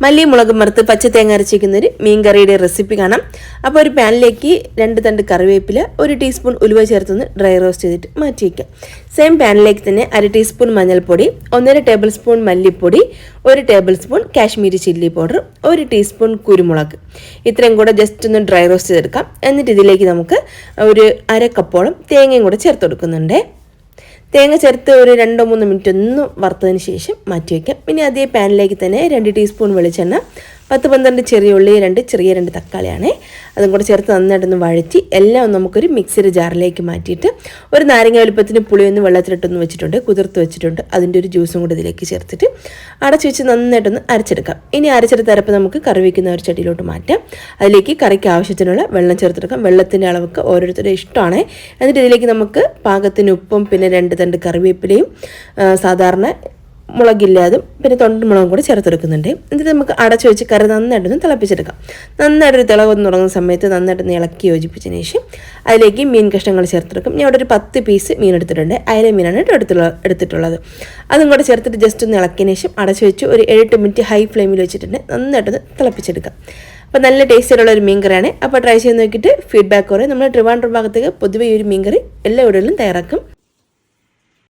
മല്ലി മുളകും വറുത്ത് പച്ച തേങ്ങ അരച്ചിരിക്കുന്ന ഒരു മീൻ കറിയുടെ റെസിപ്പി കാണാം. അപ്പോൾ ഒരു പാനിലേക്ക് 2 തണ്ട് കറിവേപ്പില, 1 ടീസ്പൂൺ ഉലുവ ചേർത്തൊന്ന് ഡ്രൈ റോസ്റ്റ് ചെയ്തിട്ട് മാറ്റി വയ്ക്കാം. സെയിം പാനിലേക്ക് തന്നെ 1/2 ടീസ്പൂൺ മഞ്ഞൾപ്പൊടി, 1.5 ടേബിൾ സ്പൂൺ മല്ലിപ്പൊടി, 1 table spoon Kashmiri chilli powder, 1 teaspoon കുരുമുളക്, ഇത്രയും കൂടെ ജസ്റ്റ് ഒന്ന് ഡ്രൈ റോസ്റ്റ് ചെയ്തെടുക്കാം. എന്നിട്ട് ഇതിലേക്ക് നമുക്ക് ഒരു 1/2 കപ്പോളം തേങ്ങയും കൂടെ ചേർത്ത് കൊടുക്കുന്നുണ്ട്. തേങ്ങ ചേർത്ത് ഒരു 2-3 മിനിറ്റ് ഒന്ന് വറുത്തതിന് ശേഷം മാറ്റി വയ്ക്കാം. പിന്നെ അതേ പാനിലേക്ക് തന്നെ 2 ടീസ്പൂൺ വെളിച്ചെണ്ണ, 10-12 ചെറിയ ഉള്ളി, 2 തക്കാളിയാണ്, അതും കൂടെ ചേർത്ത് നന്നായിട്ടൊന്ന് വഴറ്റി എല്ലാം നമുക്കൊരു മിക്സിയുടെ ജാറിലേക്ക് മാറ്റിയിട്ട് ഒരു നാരങ്ങ വലുപ്പത്തിന് പുളിയൊന്ന് വെള്ളത്തിലിട്ടൊന്ന് വെച്ചിട്ടുണ്ട്, കുതിർത്ത് വെച്ചിട്ടുണ്ട്. അതിൻ്റെ ഒരു ജ്യൂസും കൂടെ ഇതിലേക്ക് ചേർത്തിട്ട് അടച്ചു വെച്ച് നന്നായിട്ടൊന്ന് അരച്ചെടുക്കാം. ഇനി അരച്ചെടുത്ത അരപ്പ് നമുക്ക് കറി വയ്ക്കുന്ന ഒരു ചട്ടിയിലോട്ട് മാറ്റാം. അതിലേക്ക് കറിക്ക് ആവശ്യത്തിനുള്ള വെള്ളം ചേർത്തെടുക്കാം. വെള്ളത്തിൻ്റെ അളവൊക്കെ ഓരോരുത്തരുടെ ഇഷ്ടമാണ്. എന്നിട്ട് ഇതിലേക്ക് നമുക്ക് പാകത്തിന് ഉപ്പും പിന്നെ 2 തണ്ട് കറിവേപ്പിലയും സാധാരണ മുളകില്ലാതും പിന്നെ തൊണ്ടുമുളകും കൂടെ ചേർത്തെടുക്കുന്നുണ്ട്. എന്നിട്ട് നമുക്ക് അടച്ചു വെച്ച് കറി നന്നായിട്ടൊന്ന് തിളപ്പിച്ചെടുക്കാം. നന്നായിട്ടൊരു തിളവന്ന് തുടങ്ങുന്ന സമയത്ത് നന്നായിട്ടൊന്ന് ഇളക്കി യോജിപ്പിച്ചതിന് ശേഷം അതിലേക്ക് മീൻ കഷ്ണങ്ങൾ ചേർത്തെടുക്കും. ഞാൻ അവിടെ ഒരു 10 പീസ് മീൻ എടുത്തിട്ടുണ്ട്. അയല മീനാണ് എടുത്തിട്ടുള്ളത്. അതും കൂടെ ചേർത്തിട്ട് ജസ്റ്റ് ഒന്ന് ഇളക്കിയതിന് ശേഷം അടച്ചു വെച്ച് ഒരു 7-8 മിനിറ്റ് ഹൈ ഫ്ലെയിമിൽ വെച്ചിട്ടുണ്ട് നന്നായിട്ടൊന്ന് തിളപ്പിച്ചെടുക്കാം. അപ്പോൾ നല്ല ടേസ്റ്റിലുള്ള ഒരു മീൻ കറിയാണ്. അപ്പോൾ ട്രൈ ചെയ്ത് നോക്കിയിട്ട് ഫീഡ്ബാക്ക് പറയും. നമ്മൾ ട്രിവാൻഡ്രം ഭാഗത്തേക്ക് പൊതുവെ ഈ ഒരു മീൻ കറി എല്ലാ വീടുകളിലും തയ്യാറാക്കും.